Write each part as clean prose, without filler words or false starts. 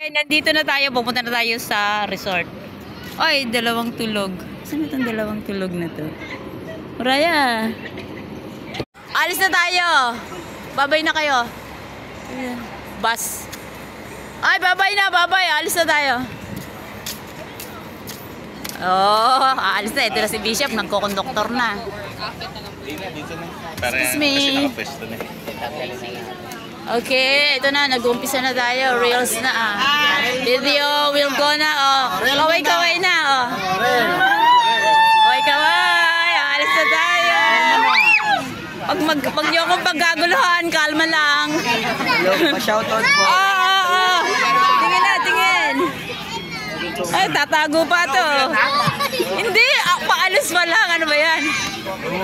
Ay, nandito na tayo. Pupunta na tayo sa resort. Ay, dalawang tulog. Saan itong dalawang tulog na to? Raya. Alis na tayo. Babay na kayo. Bus. Ay, babay na, babay. Alis na tayo. Oh, aalis na. Ito na si Bishop. Nagkokonduktor na. Excuse me. Okay, ito na. Nag-umpisa na tayo. Reels na. Video will go na. Kaway-kaway na. Kaway-kaway. Aalis na tayo. Pag niyo akong paggaguluhan, kalma lang. Pa-shoutout po. Tingin na, tingin. Ay, tatago pa to. Hindi, paalis pa lang. Ano ba yan?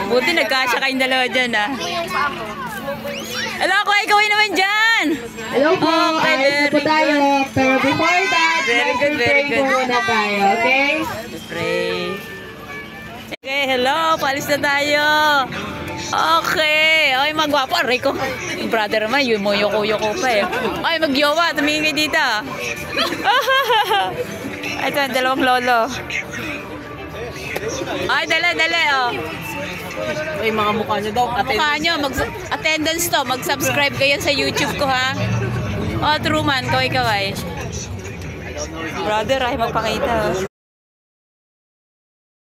Buti nagkasya kayong dalawa dyan, Hello, kaway naman dyan. Hello po, Okay, ayos po tayo. Pero before that, Very good. muna tayo, okay? Pray. Okay, hello. Paalis na tayo. Okay. Ay, magwapo. Aray ko. Yung brother naman, yun mo yoko pa eh. Ay, magyowa. Tumingin kayo dito. Ito, dalawang lolo. Ay, dala. Ay, mga mukha nyo daw. Mukha nyo. Attendance to. Mag-subscribe kayo sa YouTube ko, ha? Truman. Kaway. Brother, ay magpakita.